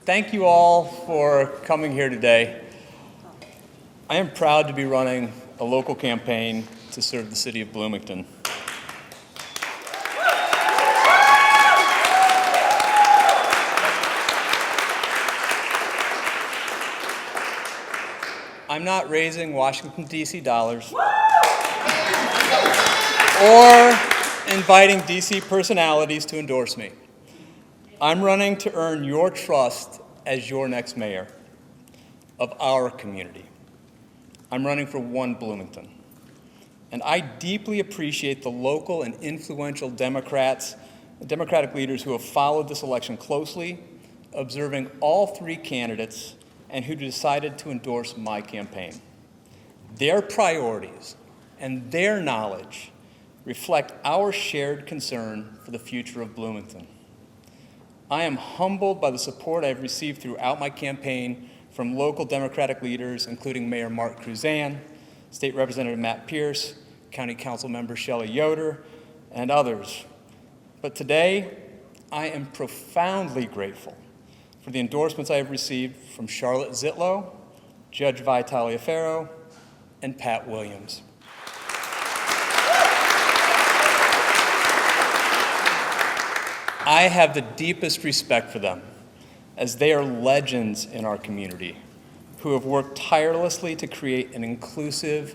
Thank you all for coming here today. I am proud to be running a local campaign to serve the city of Bloomington. I'm not raising Washington, D.C. dollars or inviting D.C. personalities to endorse me. I'm running to earn your trust as your next mayor of our community. I'm running for one Bloomington. And I deeply appreciate the local and influential Democratic leaders who have followed this election closely, observing all three candidates, and who decided to endorse my campaign. Their priorities and their knowledge reflect our shared concern for the future of Bloomington. I am humbled by the support I've received throughout my campaign from local Democratic leaders, including Mayor Mark Kruzan, State Representative Matt Pierce, County Council Member Shelli Yoder, and others. But today, I am profoundly grateful for the endorsements I have received from Charlotte Zietlow, Judge Vi Taliaferro, and Pat Williams. I have the deepest respect for them, as they are legends in our community who have worked tirelessly to create an inclusive,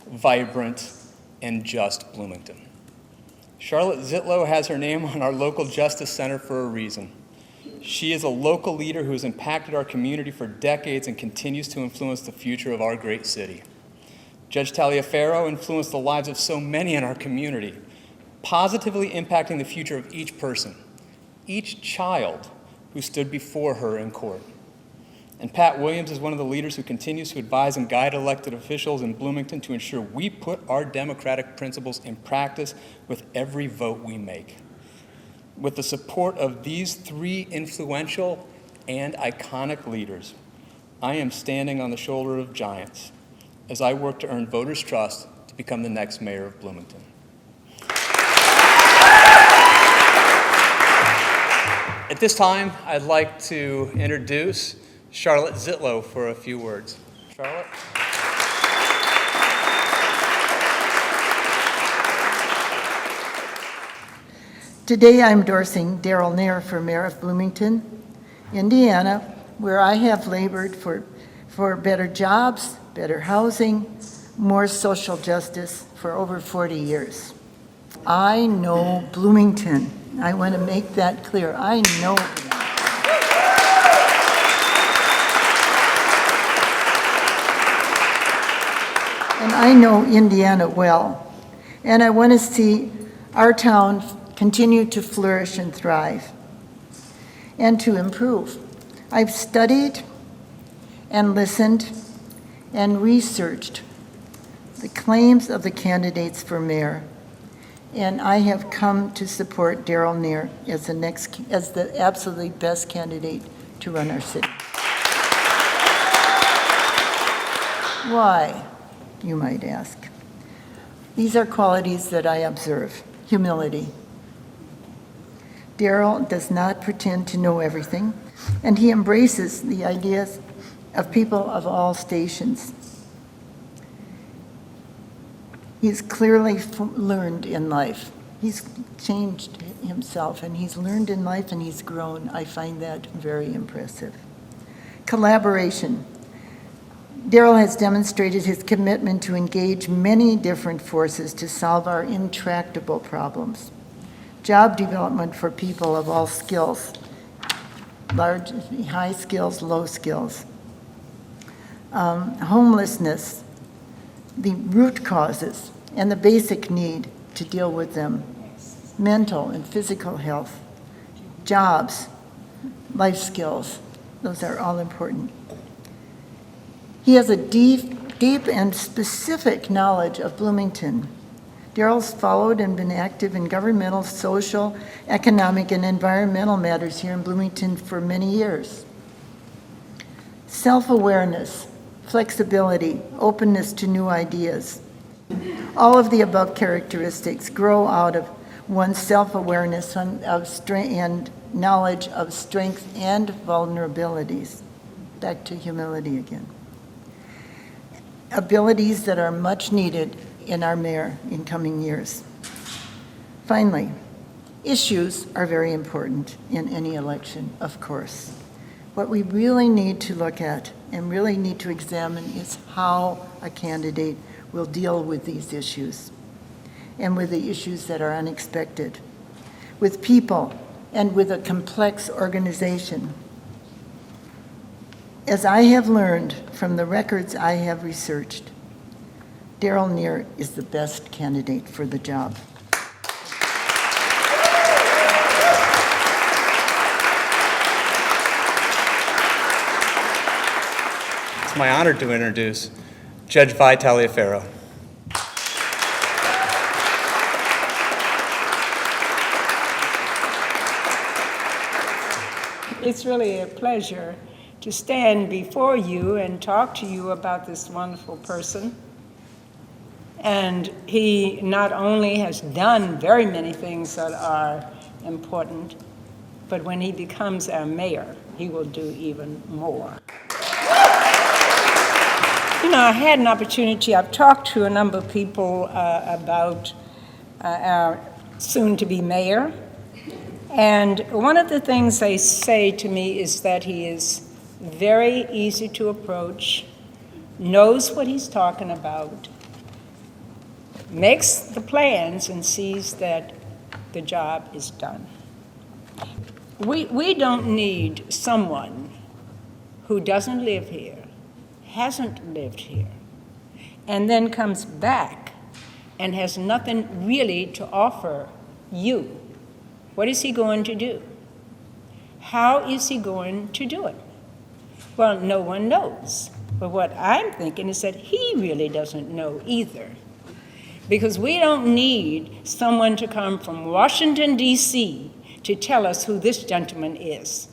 vibrant, and just Bloomington. Charlotte Zietlow has her name on our local Justice Center for a reason. She is a local leader who has impacted our community for decades and continues to influence the future of our great city. Judge Taliaferro influenced the lives of so many in our community, positively impacting the future of each person, each child who stood before her in court. And Pat Williams is one of the leaders who continues to advise and guide elected officials in Bloomington to ensure we put our democratic principles in practice with every vote we make. With the support of these three influential and iconic leaders, I am standing on the shoulder of giants as I work to earn voters' trust to become the next mayor of Bloomington. At this time, I'd like to introduce Charlotte Zietlow for a few words. Charlotte? Today I'm endorsing Darryl Neher for mayor of Bloomington, Indiana, where I have labored for better jobs, better housing, more social justice for over 40 years. I know Bloomington. I want to make that clear. I know Bloomington. And I know Indiana well. And I want to see our town continue to flourish and thrive and to improve. I've studied and listened and researched the claims of the candidates for mayor, and I have come to support Darryl Neher as the absolutely best candidate to run our city. Why, you might ask? These are qualities that I observe. Humility. Darryl does not pretend to know everything, and he embraces the ideas of people of all stations. He's clearly learned in life. He's changed himself, and he's learned in life, and he's grown. I find that very impressive. Collaboration. Darryl has demonstrated his commitment to engage many different forces to solve our intractable problems. Job development for people of all skills, high skills, low skills. Homelessness, the root causes, and the basic need to deal with them. Mental and physical health, jobs, life skills, those are all important. He has a deep and specific knowledge of Bloomington. Darryl's followed and been active in governmental, social, economic, and environmental matters here in Bloomington for many years. Self-awareness, flexibility, openness to new ideas. All of the above characteristics grow out of one's self-awareness and knowledge of strengths and vulnerabilities. Back to humility again. Abilities that are much needed in our mayor in coming years. Finally, issues are very important in any election, of course. What we really need to look at and really need to examine is how a candidate will deal with these issues and with the issues that are unexpected, with people and with a complex organization. As I have learned from the records I have researched, Darryl Neher is the best candidate for the job. It's my honor to introduce Judge Vi Taliaferro. It's really a pleasure to stand before you and talk to you about this wonderful person. And he not only has done very many things that are important, but when he becomes our mayor, he will do even more. You know, I had an opportunity, I've talked to a number of people about our soon-to-be mayor, and one of the things they say to me is that he is very easy to approach, knows what he's talking about, makes the plans and sees that the job is done. We don't need someone who doesn't live here, hasn't lived here, and then comes back and has nothing really to offer you. What is he going to do? How is he going to do it? Well, no one knows. But what I'm thinking is that he really doesn't know either. Because we don't need someone to come from Washington, D.C. to tell us who this gentleman is.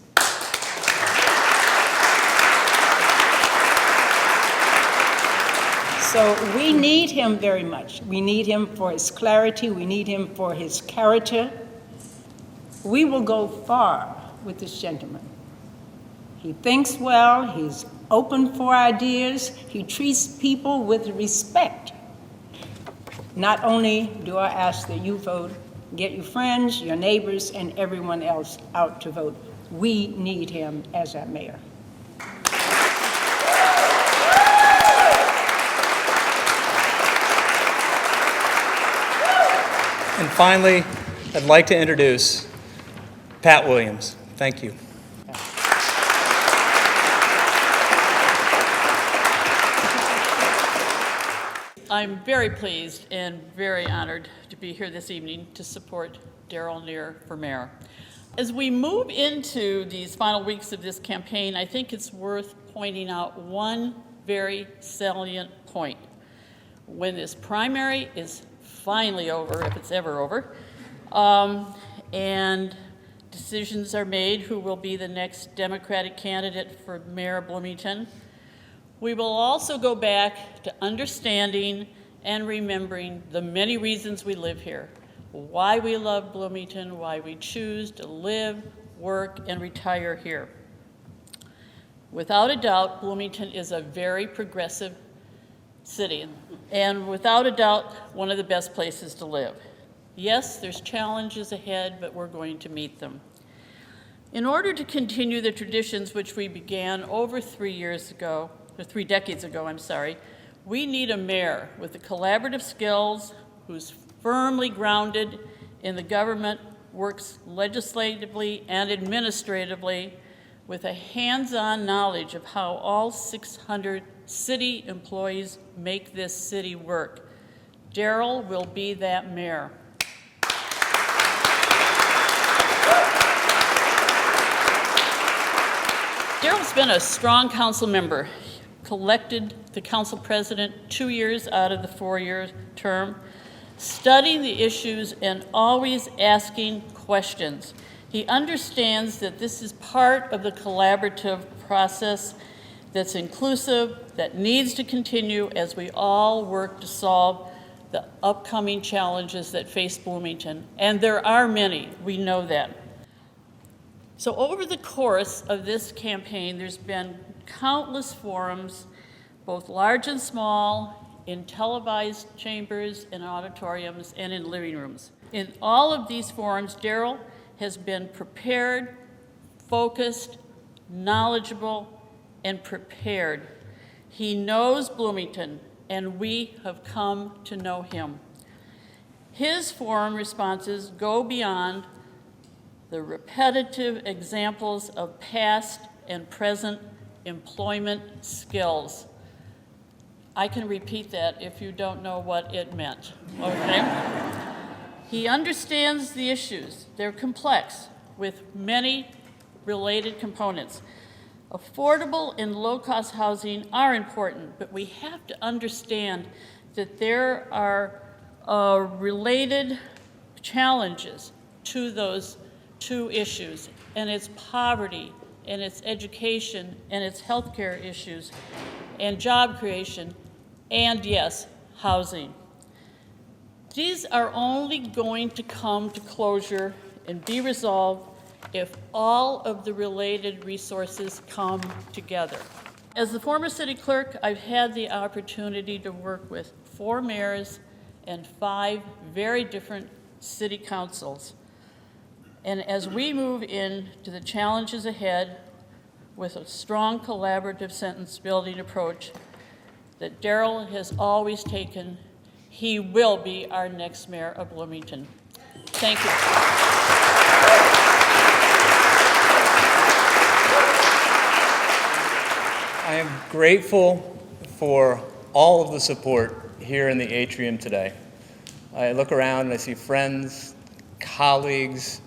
So we need him very much. We need him for his clarity. We need him for his character. We will go far with this gentleman. He thinks well. He's open for ideas. He treats people with respect. Not only do I ask that you vote, get your friends, your neighbors, and everyone else out to vote. We need him as our mayor. And finally, I'd like to introduce Pat Williams. Thank you. I'm very pleased and very honored to be here this evening to support Darryl Neher for mayor. As we move into these final weeks of this campaign, I think it's worth pointing out one very salient point. When this primary is finally over, if it's ever over, and decisions are made who will be the next Democratic candidate for mayor of Bloomington, we will also go back to understanding and remembering the many reasons we live here, why we love Bloomington, why we choose to live, work, and retire here. Without a doubt, Bloomington is a very progressive city, and without a doubt, one of the best places to live. Yes, there's challenges ahead, but we're going to meet them. In order to continue the traditions which we began over 3 decades ago, we need a mayor with the collaborative skills, who's firmly grounded in the government, works legislatively and administratively, with a hands-on knowledge of how all 600 city employees make this city work. Darryl will be that mayor. Darryl's been a strong council member, elected the council president 2 years out of the 4-year term, studying the issues and always asking questions. He understands that this is part of the collaborative process that's inclusive, that needs to continue as we all work to solve the upcoming challenges that face Bloomington. And there are many, we know that. So over the course of this campaign, there's been countless forums, both large and small, in televised chambers and auditoriums and in living rooms. In all of these forums, Darryl has been prepared, focused, knowledgeable, and prepared. He knows Bloomington, and we have come to know him. His forum responses go beyond the repetitive examples of past and present employment skills. I can repeat that if you don't know what it meant, okay? He understands the issues. They're complex with many related components. Affordable and low-cost housing are important, but we have to understand that there are related challenges to those two issues, and it's poverty, and it's education, and it's healthcare issues, and job creation, and yes, housing. These are only going to come to closure and be resolved if all of the related resources come together. As the former city clerk, I've had the opportunity to work with 4 mayors and 5 very different city councils. And as we move into the challenges ahead with a strong collaborative sentence building approach that Darryl has always taken, he will be our next mayor of Bloomington. Thank you. I am grateful for all of the support here in the atrium today. I look around and I see friends, colleagues,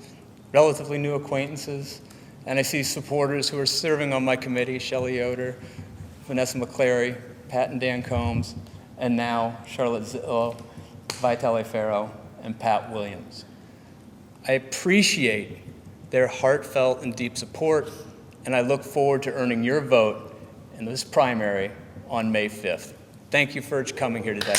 relatively new acquaintances, and I see supporters who are serving on my committee, Shelli Yoder, Vanessa McClary, Pat and Dan Combs, and now Charlotte Zietlow, Vi Taliaferro, and Pat Williams. I appreciate their heartfelt and deep support, and I look forward to earning your vote in this primary on May 5th. Thank you for coming here today.